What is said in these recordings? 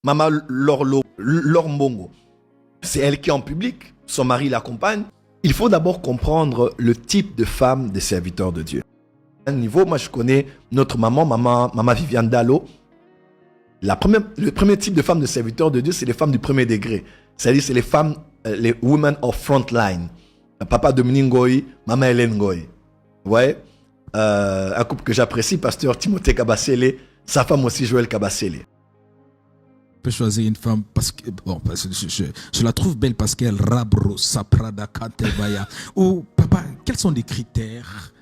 Maman Laure Mbongo, c'est elle qui est en public, son mari l'accompagne. Il faut d'abord comprendre le type de femme des serviteurs de Dieu. À un niveau, moi je connais notre maman Viviane Dalo. Le premier type de femme de serviteurs de Dieu, c'est les femmes du premier degré. C'est-à-dire, c'est les femmes, les women of frontline. Papa Dominique Ngoï, maman Hélène Ngoï. Ouais. Un couple que j'apprécie, pasteur Timothée Kabasele, sa femme aussi Joël Kabasele. Peut choisir une femme parce que je la trouve belle parce qu'elle rabro saprada katebaya. Ou papa, quels sont les critères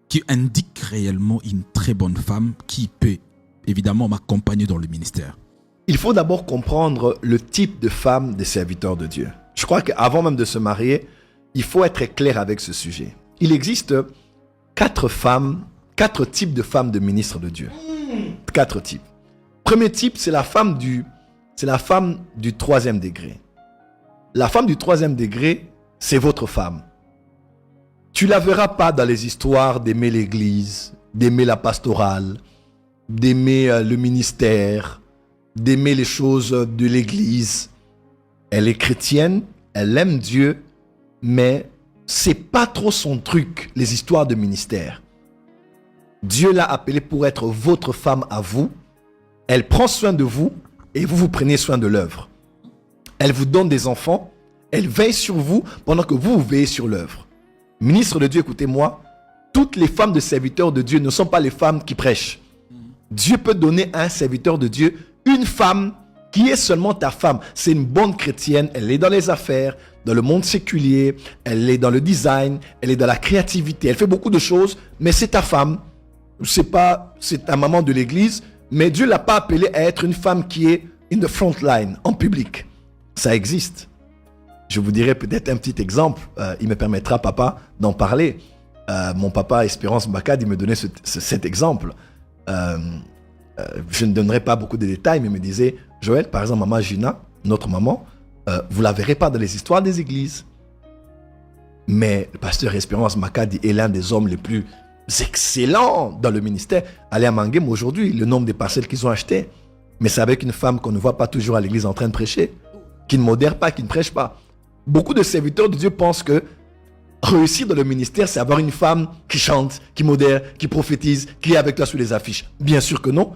qui indiquent réellement une très bonne femme qui peut évidemment m'accompagner dans le ministère? Il faut d'abord comprendre le type de femme des serviteurs de Dieu. Je crois qu'avant même de se marier, il faut être clair avec ce sujet. Il existe 4 types de femmes de ministres de Dieu. 4 types. Premier type, c'est la femme du 3e degré. La femme du 3e degré, c'est votre femme. Tu ne la verras pas dans les histoires d'aimer l'église, d'aimer la pastorale, d'aimer le ministère, d'aimer les choses de l'église. Elle est chrétienne, elle aime Dieu, mais c'est pas trop son truc, les histoires de ministère. Dieu l'a appelée pour être votre femme à vous. Elle prend soin de vous et vous prenez soin de l'œuvre. Elle vous donne des enfants, elle veille sur vous pendant que vous veillez sur l'œuvre. Ministre de Dieu, écoutez-moi, toutes les femmes de serviteurs de Dieu ne sont pas les femmes qui prêchent. Dieu peut donner à un serviteur de Dieu une femme qui est seulement ta femme. C'est une bonne chrétienne, elle est dans les affaires, dans le monde séculier, elle est dans le design, elle est dans la créativité, elle fait beaucoup de choses, mais c'est ta femme. C'est ta maman de l'église, mais Dieu ne l'a pas appelée à être une femme qui est in the front line, en public. Ça existe. Je vous dirai peut-être un petit exemple, il me permettra, papa, d'en parler. Mon papa, Espérance Mbakad, il me donnait cet exemple. Je ne donnerai pas beaucoup de détails, mais il me disait, Joël, par exemple, maman Gina, notre maman, vous ne la verrez pas dans les histoires des églises. Mais le pasteur Espérance Mbakad est l'un des hommes les plus excellents dans le ministère. Allez à Mangem aujourd'hui, le nombre de parcelles qu'ils ont achetées. Mais c'est avec une femme qu'on ne voit pas toujours à l'église en train de prêcher, qui ne modère pas, qui ne prêche pas. Beaucoup de serviteurs de Dieu pensent que réussir dans le ministère, c'est avoir une femme qui chante, qui modère, qui prophétise, qui est avec toi sur les affiches. Bien sûr que non.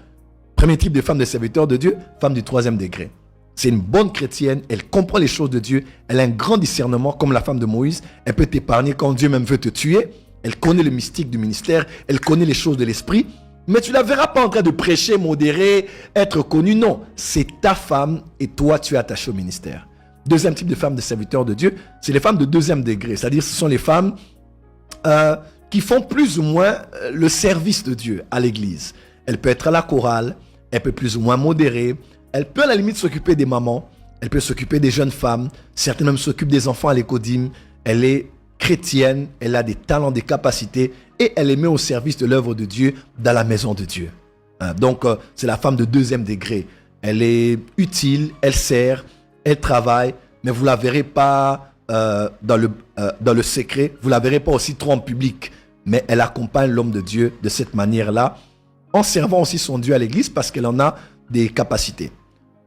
Premier type de femme de serviteur de Dieu, femme du 3e degré. C'est une bonne chrétienne, elle comprend les choses de Dieu, elle a un grand discernement comme la femme de Moïse. Elle peut t'épargner quand Dieu même veut te tuer. Elle connaît le mystique du ministère, elle connaît les choses de l'esprit. Mais tu ne la verras pas en train de prêcher, modérer, être connue. Non, c'est ta femme et toi, tu es attaché au ministère. Deuxième type de femme de serviteur de Dieu, c'est les femmes de 2e degré. C'est-à-dire ce sont les femmes qui font plus ou moins le service de Dieu à l'église. Elle peut être à la chorale, elle peut plus ou moins modérer, elle peut à la limite s'occuper des mamans, elle peut s'occuper des jeunes femmes, certaines même s'occupent des enfants à l'écodim. Elle est chrétienne, elle a des talents, des capacités et elle est mise au service de l'œuvre de Dieu dans la maison de Dieu. Donc c'est la femme de 2e degré. Elle est utile, elle sert, elle travaille, mais vous ne la verrez pas dans le secret, vous ne la verrez pas aussi trop en public, mais elle accompagne l'homme de Dieu de cette manière-là, en servant aussi son Dieu à l'église parce qu'elle en a des capacités.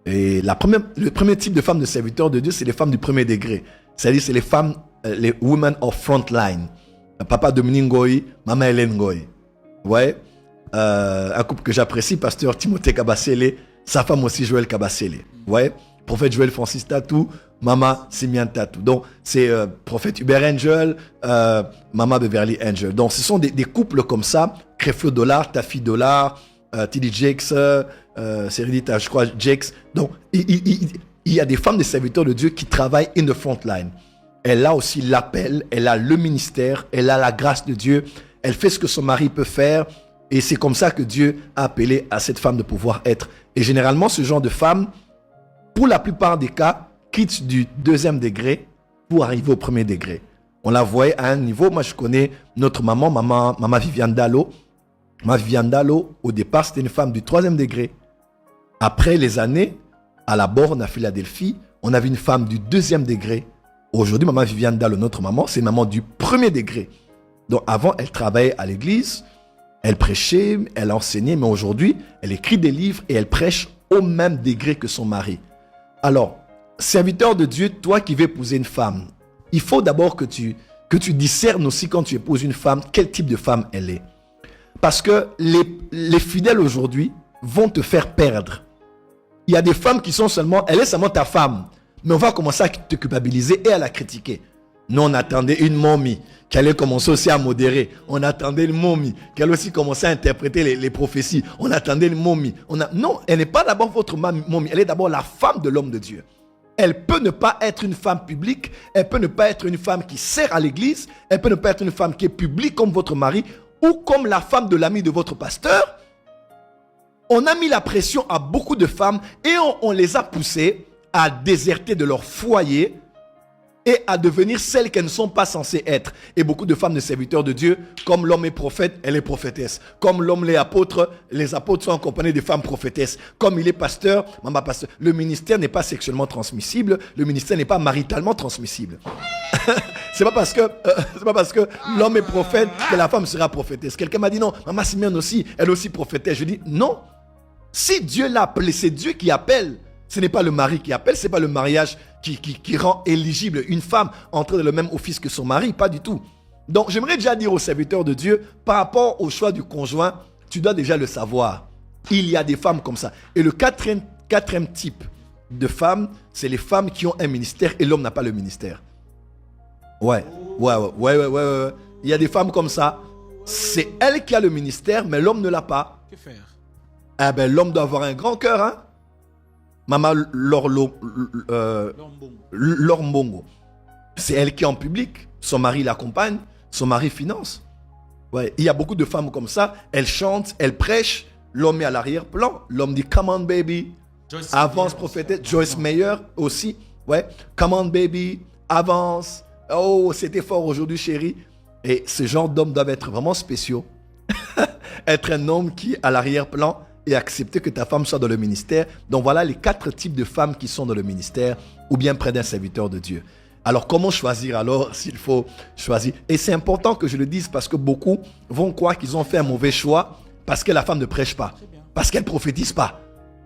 Et le premier type de femme de serviteur de Dieu, c'est les femmes du premier degré. C'est-à-dire, c'est les femmes, les women of frontline. Papa Dominique Ngoï, maman Hélène Ngoï. Ouais. Un couple que j'apprécie, pasteur Timothée Kabasele, sa femme aussi Joël Kabasele. Ouais. Prophète Joël Francis Tatou, maman Simian Tatou. Donc, c'est prophète Hubert Angel, maman Beverly Angel. Donc, ce sont des couples comme ça. Creflo Dollar, Taffy Dollar, Tilly Jakes, Sérédita, je crois, Jakes. Donc, il y a des femmes des serviteurs de Dieu qui travaillent in the front line. Elle a aussi l'appel, elle a le ministère, elle a la grâce de Dieu. Elle fait ce que son mari peut faire. Et c'est comme ça que Dieu a appelé à cette femme de pouvoir être. Et généralement, ce genre de femme, pour la plupart des cas, quitte du 2e degré pour arriver au 1er degré. On la voyait à un niveau. Moi, je connais notre maman Viviane Dalo. Ma Viviane Dalo, au départ, c'était une femme du 3e degré. Après les années, à la borne à Philadelphie, on avait une femme du 2e degré. Aujourd'hui, maman Viviane Dalo, notre maman, c'est une maman du 1er degré. Donc avant, elle travaillait à l'église, elle prêchait, elle enseignait, mais aujourd'hui, elle écrit des livres et elle prêche au même degré que son mari. Alors, serviteur de Dieu, toi qui veux épouser une femme, il faut d'abord que tu discernes aussi quand tu épouses une femme, quel type de femme elle est. Parce que les fidèles aujourd'hui vont te faire perdre. Il y a des femmes qui sont seulement, elle est seulement ta femme, mais on va commencer à te culpabiliser et à la critiquer. Nous, on attendait une momie qui allait commencer aussi à modérer. On attendait une momie qui allait aussi commencer à interpréter les prophéties. On attendait une momie. Non, elle n'est pas d'abord votre momie. Elle est d'abord la femme de l'homme de Dieu. Elle peut ne pas être une femme publique. Elle peut ne pas être une femme qui sert à l'église. Elle peut ne pas être une femme qui est publique comme votre mari ou comme la femme de l'ami de votre pasteur. On a mis la pression à beaucoup de femmes et on les a poussées à déserter de leur foyer et à devenir celles qu'elles ne sont pas censées être. Et beaucoup de femmes de serviteurs de Dieu, comme l'homme est prophète, elle est prophétesse. Comme l'homme les apôtres sont accompagnés de femmes prophétesses. Comme il est pasteur, maman pasteur. Le ministère n'est pas sexuellement transmissible, le ministère n'est pas maritalement transmissible. C'est pas parce que l'homme est prophète que la femme sera prophétesse. Quelqu'un m'a dit non, maman Simeon aussi, elle aussi prophétesse. Je dis non. Si Dieu l'a appelé, c'est Dieu qui appelle. Ce n'est pas le mari qui appelle, ce n'est pas le mariage qui rend éligible une femme entrer dans le même office que son mari, pas du tout. Donc j'aimerais déjà dire aux serviteurs de Dieu, par rapport au choix du conjoint, tu dois déjà le savoir. Il y a des femmes comme ça. Et le quatrième type de femmes, c'est les femmes qui ont un ministère et l'homme n'a pas le ministère. Ouais. Il y a des femmes comme ça. C'est elle qui a le ministère, mais l'homme ne l'a pas. Que faire? Eh ben, l'homme doit avoir un grand cœur, hein. Maman Lorbongo. C'est elle qui est en public. Son mari l'accompagne. Son mari finance. Ouais. Il y a beaucoup de femmes comme ça. Elles chantent, elles prêchent. L'homme est à l'arrière-plan. L'homme dit, come on baby. Joyce Avance Meyer, prophétesse. Joyce Meyer aussi. Ouais. Come on baby. Avance. Oh, c'était fort aujourd'hui chérie. Et ce genre d'hommes doivent être vraiment spéciaux. Être un homme qui est à l'arrière-plan et accepter que ta femme soit dans le ministère. Donc voilà les 4 types de femmes qui sont dans le ministère ou bien près d'un serviteur de Dieu. Alors comment choisir alors s'il faut choisir? Et c'est important que je le dise parce que beaucoup vont croire qu'ils ont fait un mauvais choix parce que la femme ne prêche pas, parce qu'elle ne prophétise pas,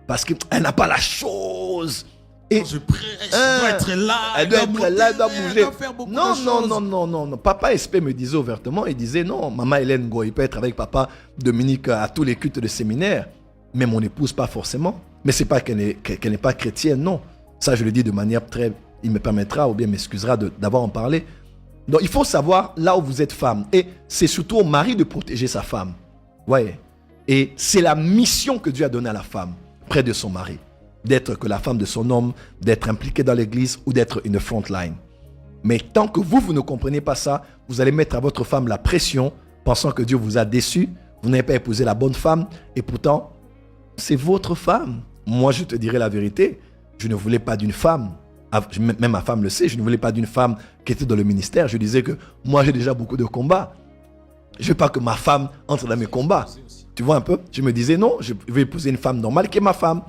parce qu'elle n'a pas la chose. Et je prêche, elle doit être là. Elle doit être là, elle doit bouger. Elle doit faire beaucoup de choses. Non. Papa SP me disait ouvertement, il disait non, maman Hélène Goy peut être avec papa Dominique à tous les cultes de séminaire. Mais mon épouse, pas forcément. Mais c'est pas qu'elle n'est pas chrétienne, non. Ça, je le dis de manière très... Il me permettra ou bien m'excusera d'avoir en parlé. Donc, il faut savoir là où vous êtes femme. Et c'est surtout au mari de protéger sa femme. Ouais. Et c'est la mission que Dieu a donnée à la femme, près de son mari. D'être que la femme de son homme, d'être impliquée dans l'église ou d'être une frontline. Mais tant que vous ne comprenez pas ça, vous allez mettre à votre femme la pression, pensant que Dieu vous a déçu, vous n'avez pas épousé la bonne femme, et pourtant... c'est votre femme. Moi, je te dirai la vérité. Je ne voulais pas d'une femme. Même ma femme le sait. Je ne voulais pas d'une femme qui était dans le ministère. Je disais que moi, j'ai déjà beaucoup de combats. Je ne veux pas que ma femme entre dans mes combats. Tu vois un peu? Je me disais non, je vais épouser une femme normale qui est ma femme.